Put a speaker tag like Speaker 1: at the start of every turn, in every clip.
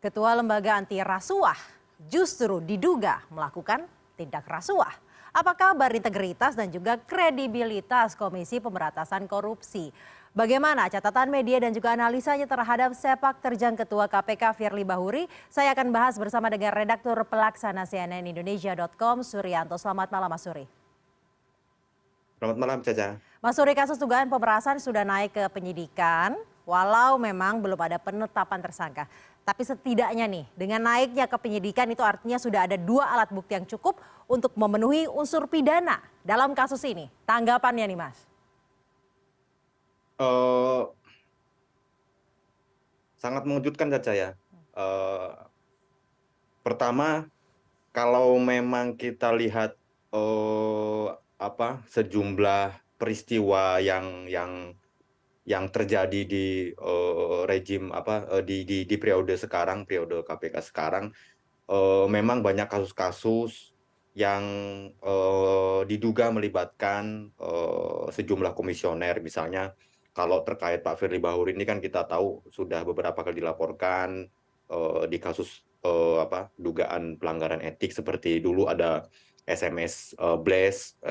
Speaker 1: Ketua Lembaga Anti Rasuah justru diduga melakukan tindak rasuah. Apa kabar integritas dan juga kredibilitas Komisi Pemberantasan Korupsi? Bagaimana catatan media dan juga analisanya terhadap sepak terjang Ketua KPK Firly Bahuri? Saya akan bahas bersama dengan redaktur pelaksana cnnindonesia.com Suryanto. Selamat malam Mas Suri.
Speaker 2: Selamat malam, Caca.
Speaker 1: Mas Suri, kasus dugaan pemerasan sudah naik ke penyidikan, walau memang belum ada penetapan tersangka. Tapi setidaknya nih, dengan naiknya ke penyidikan itu artinya sudah ada 2 alat bukti yang cukup untuk memenuhi unsur pidana dalam kasus ini. Tanggapannya nih Mas?
Speaker 2: Eh, Sangat mengejutkan, Caca ya. Pertama, kalau memang kita lihat sejumlah peristiwa yang terjadi di rejim di periode sekarang, periode KPK sekarang, memang banyak kasus-kasus yang diduga melibatkan sejumlah komisioner. Misalnya kalau terkait Pak Firly Bahuri ini kan kita tahu sudah beberapa kali dilaporkan di kasus dugaan pelanggaran etik, seperti dulu ada SMS Blast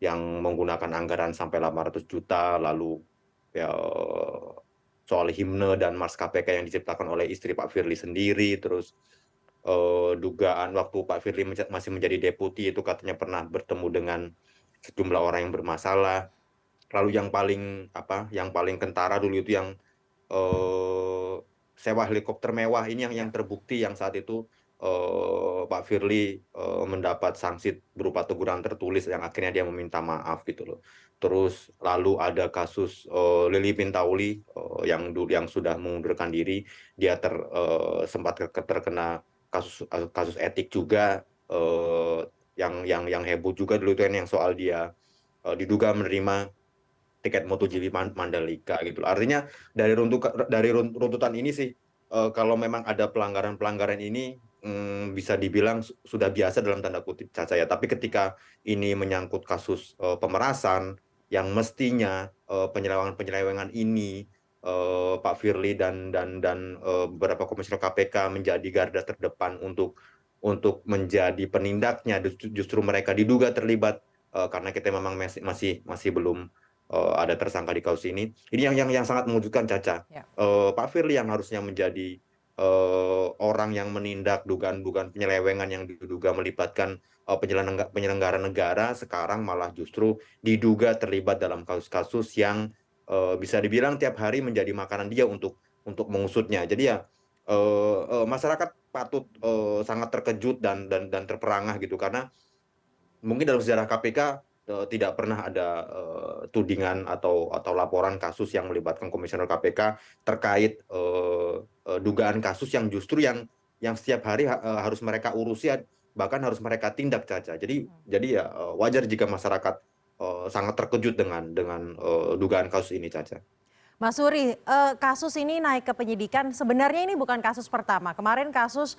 Speaker 2: yang menggunakan anggaran sampai 800 juta, lalu ya, soal himne dan Mars KPK yang diciptakan oleh istri Pak Firly sendiri. Terus dugaan waktu Pak Firly masih menjadi deputi itu katanya pernah bertemu dengan sejumlah orang yang bermasalah. Lalu yang paling kentara dulu itu yang sewa helikopter mewah ini yang terbukti, yang saat itu Pak Firly mendapat sanksi berupa teguran tertulis yang akhirnya dia meminta maaf gitu loh. Terus lalu ada kasus Lili Pintauli yang sudah mengundurkan diri, dia sempat terkena kasus etik juga, yang heboh juga dulu itu kan yang soal dia diduga menerima tiket MotoGP Mandalika gitu. Artinya dari runtutan ini sih, kalau memang ada pelanggaran ini, bisa dibilang sudah biasa dalam tanda kutip, Caca ya. Tapi ketika ini menyangkut kasus pemerasan yang mestinya penyelewengan ini, Pak Firly dan beberapa komisioner KPK menjadi garda terdepan untuk menjadi penindaknya, justru mereka diduga terlibat, karena kita memang masih belum ada tersangka di kasus ini. Ini yang sangat mengejutkan, Caca.
Speaker 1: Ya.
Speaker 2: Pak Firly yang harusnya menjadi orang yang menindak dugaan-dugaan penyelewengan yang diduga melibatkan penyelenggara negara, sekarang malah justru diduga terlibat dalam kasus-kasus yang bisa dibilang tiap hari menjadi makanan dia untuk mengusutnya. Jadi ya, masyarakat patut sangat terkejut dan terperangah gitu, karena mungkin dalam sejarah KPK tidak pernah ada tudingan atau laporan kasus yang melibatkan komisioner KPK terkait dugaan kasus yang justru yang setiap hari harus mereka urusi, bahkan harus mereka tindak, Caca. Jadi ya, wajar jika masyarakat sangat terkejut dengan dugaan kasus ini, Caca.
Speaker 1: Mas Suri, kasus ini naik ke penyidikan. Sebenarnya ini bukan kasus pertama. Kemarin kasus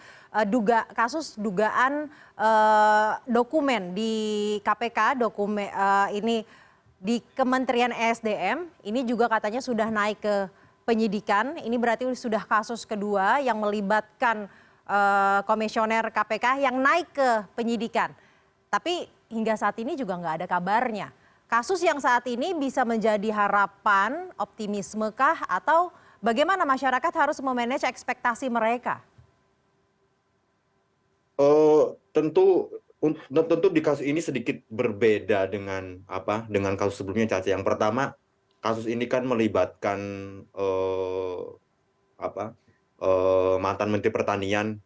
Speaker 1: dugaan dokumen di KPK, dokumen ini di Kementerian ESDM. Ini juga katanya sudah naik ke penyidikan. Ini berarti sudah kasus kedua yang melibatkan komisioner KPK yang naik ke penyidikan. Tapi hingga saat ini juga nggak ada kabarnya. Kasus yang saat ini bisa menjadi harapan, optimisme kah? Atau bagaimana masyarakat harus memanage ekspektasi mereka?
Speaker 2: Tentu di kasus ini sedikit berbeda dengan kasus sebelumnya, Caca. Yang pertama, kasus ini kan melibatkan mantan Menteri Pertanian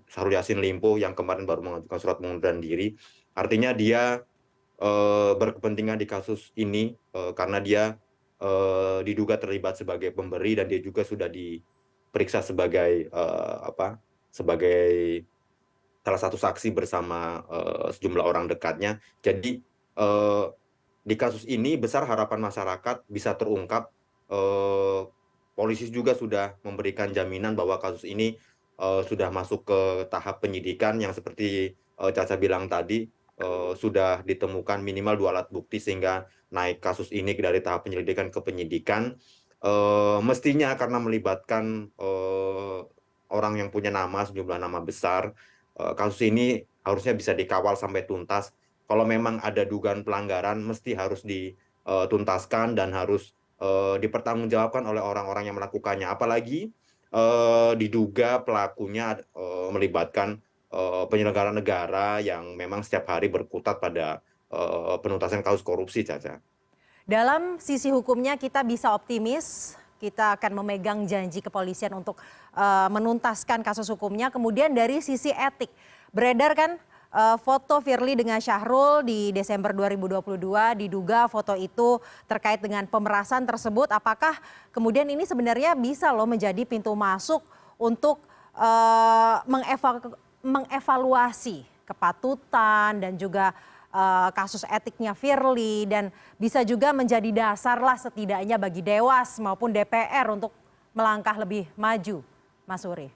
Speaker 2: Syahrul Yassin Limpo yang kemarin baru mengajukan surat pengunduran diri. Artinya dia berkepentingan di kasus ini karena dia diduga terlibat sebagai pemberi, dan dia juga sudah diperiksa sebagai sebagai salah satu saksi bersama sejumlah orang dekatnya. Jadi di kasus ini besar harapan masyarakat bisa terungkap. Polisi juga sudah memberikan jaminan bahwa kasus ini sudah masuk ke tahap penyidikan yang seperti Caca bilang tadi, sudah ditemukan minimal 2 alat bukti sehingga naik kasus ini dari tahap penyelidikan ke penyidikan. mestinya karena melibatkan orang yang punya nama, sejumlah nama besar, kasus ini harusnya bisa dikawal sampai tuntas. Kalau memang ada dugaan pelanggaran, mesti harus dituntaskan dan harus dipertanggungjawabkan oleh orang-orang yang melakukannya. Apalagi diduga pelakunya melibatkan penyelenggara negara yang memang setiap hari berkutat pada penuntasan kasus korupsi, Caca.
Speaker 1: Dalam sisi hukumnya kita bisa optimis, kita akan memegang janji kepolisian untuk menuntaskan kasus hukumnya. Kemudian dari sisi etik, beredar kan foto Firly dengan Syahrul di Desember 2022, diduga foto itu terkait dengan pemerasan tersebut. Apakah kemudian ini sebenarnya bisa loh menjadi pintu masuk untuk mengevaluasi kepatutan dan juga kasus etiknya Firly, dan bisa juga menjadi dasar lah setidaknya bagi Dewas maupun DPR untuk melangkah lebih maju, Mas Suri.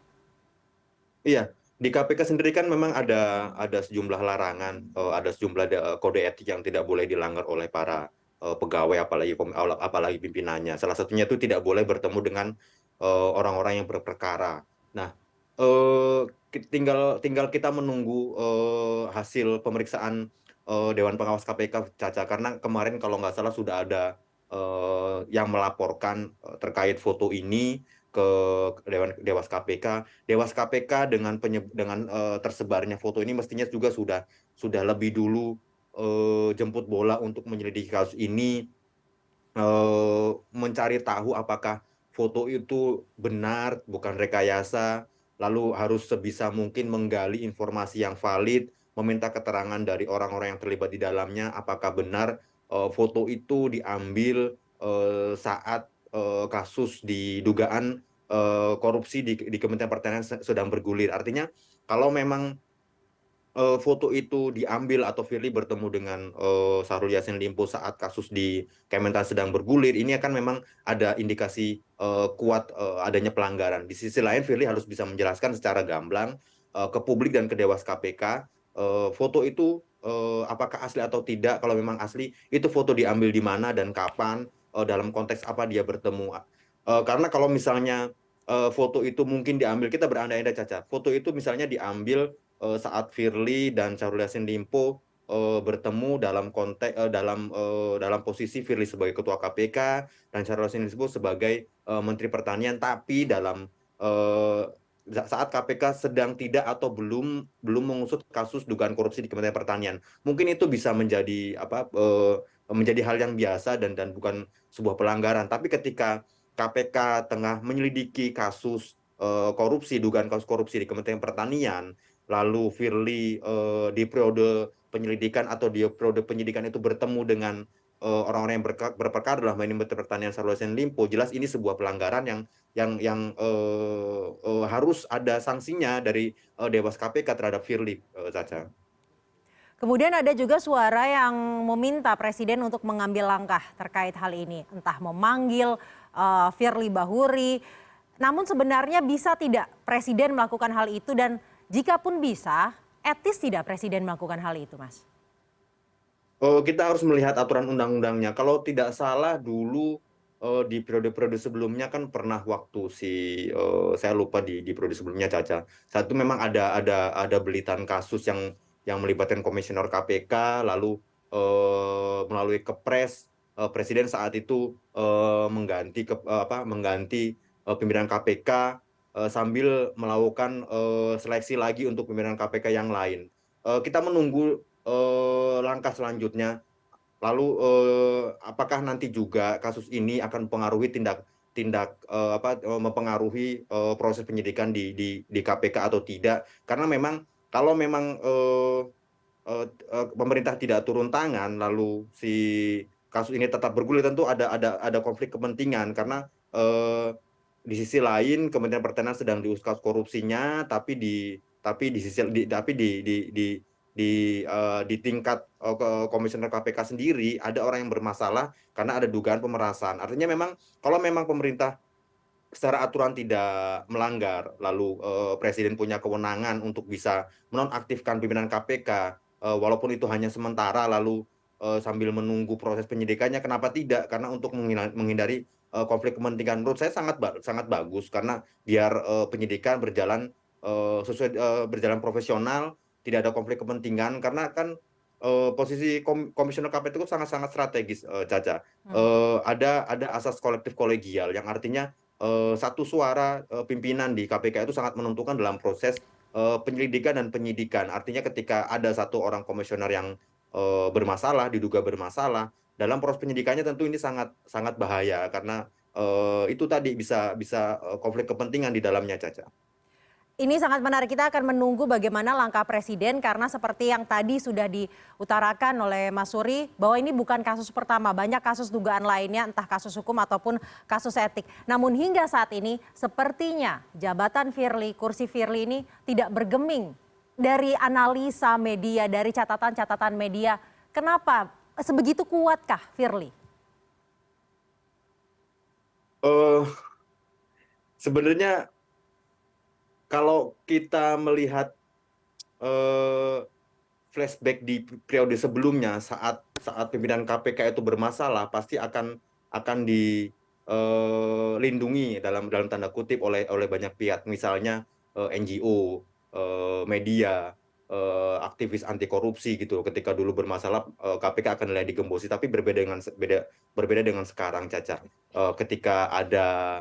Speaker 2: Iya, di KPK sendiri kan memang ada sejumlah larangan, ada sejumlah kode etik yang tidak boleh dilanggar oleh para pegawai, apalagi pimpinannya. Salah satunya itu tidak boleh bertemu dengan orang-orang yang berperkara. Nah, eh, tinggal kita menunggu hasil pemeriksaan Dewan Pengawas KPK, Caca, karena kemarin kalau nggak salah sudah ada yang melaporkan terkait foto ini ke Dewas KPK. Dewas KPK dengan tersebarnya foto ini mestinya juga sudah lebih dulu jemput bola untuk menyelidiki kasus ini, mencari tahu apakah foto itu benar, bukan rekayasa, lalu harus sebisa mungkin menggali informasi yang valid, meminta keterangan dari orang-orang yang terlibat di dalamnya, apakah benar foto itu diambil saat kasus di dugaan korupsi di Kementerian Pertanian sedang bergulir. Artinya kalau memang foto itu diambil atau Firly bertemu dengan Syahrul Yassin Limpo saat kasus di Kementan sedang bergulir, ini akan memang ada indikasi kuat adanya pelanggaran. Di sisi lain, Firly harus bisa menjelaskan secara gamblang ke publik dan ke Dewas KPK foto itu apakah asli atau tidak. Kalau memang asli, itu foto diambil di mana dan kapan, dalam konteks apa dia bertemu. Karena kalau misalnya foto itu mungkin diambil, kita berandai-andai, Caca, foto itu misalnya diambil saat Firly dan Syahrul Yassin Limpo bertemu dalam konteks dalam posisi Firly sebagai ketua KPK dan Syahrul Yassin Limpo sebagai Menteri Pertanian, tapi dalam saat KPK sedang tidak atau belum mengusut kasus dugaan korupsi di Kementerian Pertanian. Mungkin itu bisa menjadi hal yang biasa dan bukan sebuah pelanggaran. Tapi ketika KPK tengah menyelidiki kasus korupsi, dugaan kasus korupsi di Kementerian Pertanian, lalu Firly di periode penyelidikan atau di periode penyidikan itu bertemu dengan orang-orang yang berperkara dalam ini Menteri Pertanian Syahrul Yassin Limpo, jelas ini sebuah pelanggaran yang harus ada sanksinya dari Dewas KPK terhadap Firly, Caca.
Speaker 1: Kemudian ada juga suara yang meminta Presiden untuk mengambil langkah terkait hal ini, entah memanggil Firly Bahuri. Namun sebenarnya bisa tidak Presiden melakukan hal itu, dan jika pun bisa, etis tidak Presiden melakukan hal itu, Mas?
Speaker 2: Kita harus melihat aturan undang-undangnya. Kalau tidak salah dulu di periode-periode sebelumnya kan pernah waktu saya lupa di periode sebelumnya, Caca. Satu memang ada belitan kasus yang melibatkan komisioner KPK, lalu melalui Kepres Presiden saat itu mengganti pimpinan KPK sambil melakukan seleksi lagi untuk pimpinan KPK yang lain. Kita menunggu langkah selanjutnya. Lalu apakah nanti juga kasus ini akan mempengaruhi mempengaruhi proses penyidikan di KPK atau tidak? Karena memang kalau memang pemerintah tidak turun tangan, lalu si kasus ini tetap bergulir, tentu ada konflik kepentingan, karena di sisi lain Kementerian Pertanian sedang diusut kasus korupsinya, tapi di tingkat komisioner KPK sendiri ada orang yang bermasalah karena ada dugaan pemerasan. Artinya memang kalau memang pemerintah secara aturan tidak melanggar, lalu Presiden punya kewenangan untuk bisa menonaktifkan pimpinan KPK, walaupun itu hanya sementara, lalu sambil menunggu proses penyidikannya, kenapa tidak? Karena untuk menghindari konflik kepentingan. Menurut saya sangat bagus karena biar penyidikan berjalan berjalan profesional, tidak ada konflik kepentingan karena kan posisi komisioner KPK itu sangat-sangat strategis, Caca. Ada asas kolektif kolegial yang artinya satu suara pimpinan di KPK itu sangat menentukan dalam proses penyelidikan dan penyidikan. Artinya ketika ada satu orang komisioner yang bermasalah, diduga bermasalah, dalam proses penyidikannya tentu ini sangat sangat bahaya karena itu tadi bisa bisa konflik kepentingan di dalamnya, Caca.
Speaker 1: Ini sangat menarik, kita akan menunggu bagaimana langkah Presiden karena seperti yang tadi sudah diutarakan oleh Mas Suri bahwa ini bukan kasus pertama, banyak kasus dugaan lainnya entah kasus hukum ataupun kasus etik. Namun hingga saat ini sepertinya jabatan Firly, kursi Firly ini tidak bergeming dari analisa media, dari catatan-catatan media. Kenapa? Sebegitu kuatkah Firly?
Speaker 2: Eh Sebenarnya kalau kita melihat flashback di periode sebelumnya saat saat pimpinan KPK itu bermasalah pasti akan dilindungi dalam dalam tanda kutip oleh banyak pihak, misalnya NGO, media, aktivis anti korupsi gitu. Ketika dulu bermasalah KPK akan nilai digembosi, tapi berbeda dengan sekarang, Caca. Ketika ada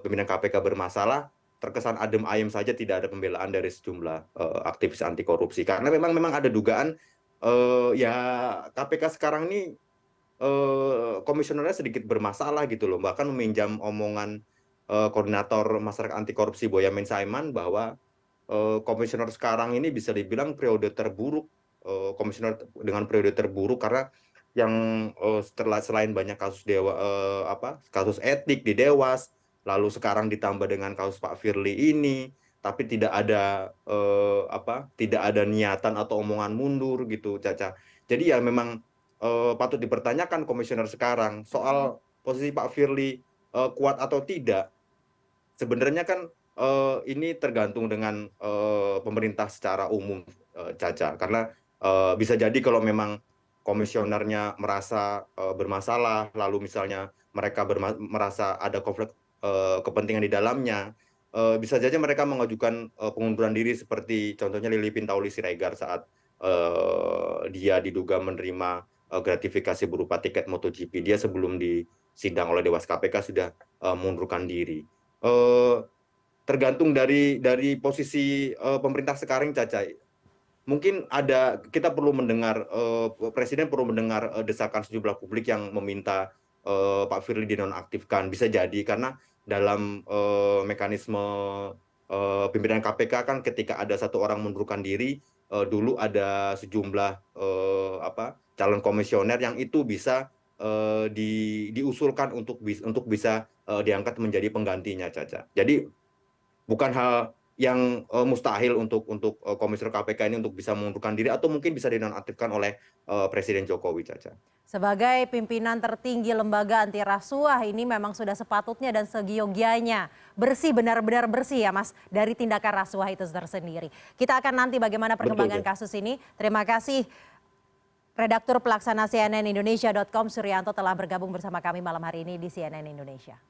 Speaker 2: pimpinan KPK bermasalah, terkesan adem ayem saja, tidak ada pembelaan dari sejumlah aktivis anti korupsi karena memang ada dugaan ya KPK sekarang ini komisionernya sedikit bermasalah gitu loh, bahkan meminjam omongan koordinator masyarakat anti korupsi Boyamin Saiman bahwa komisioner sekarang ini bisa dibilang periode terburuk, komisioner dengan periode terburuk karena yang setelah selain banyak kasus kasus etik di Dewas, lalu sekarang ditambah dengan kasus Pak Firly ini, tapi tidak ada niatan atau omongan mundur gitu, Caca. Jadi ya memang patut dipertanyakan komisioner sekarang soal posisi Pak Firly kuat atau tidak. Sebenarnya kan ini tergantung dengan pemerintah secara umum, Caca. Karena bisa jadi kalau memang komisionernya merasa bermasalah, lalu misalnya mereka merasa ada konflik kepentingan di dalamnya, bisa saja mereka mengajukan pengunduran diri seperti contohnya Lili Pintauli Siregar saat dia diduga menerima gratifikasi berupa tiket MotoGP. Dia sebelum disidang oleh Dewas KPK sudah mengundurkan diri. Tergantung dari posisi pemerintah sekarang, Caca. Mungkin kita perlu mendengar Presiden perlu mendengar desakan sejumlah publik yang meminta Pak Firly dinonaktifkan. Bisa jadi karena dalam mekanisme pimpinan KPK kan ketika ada satu orang mundurkan diri, dulu ada sejumlah calon komisioner yang itu bisa diusulkan untuk bisa diangkat menjadi penggantinya, Caca. Jadi bukan hal yang mustahil untuk komisioner KPK ini untuk bisa mengundurkan diri atau mungkin bisa dinonaktifkan oleh Presiden Jokowi, Caca.
Speaker 1: Sebagai pimpinan tertinggi lembaga anti rasuah ini memang sudah sepatutnya dan segiyogianya bersih, benar-benar bersih ya Mas dari tindakan rasuah itu tersendiri. Kita akan nanti bagaimana perkembangan kasus ini. Terima kasih Redaktur Pelaksana CNN Indonesia.com Suryanto telah bergabung bersama kami malam hari ini di CNN Indonesia.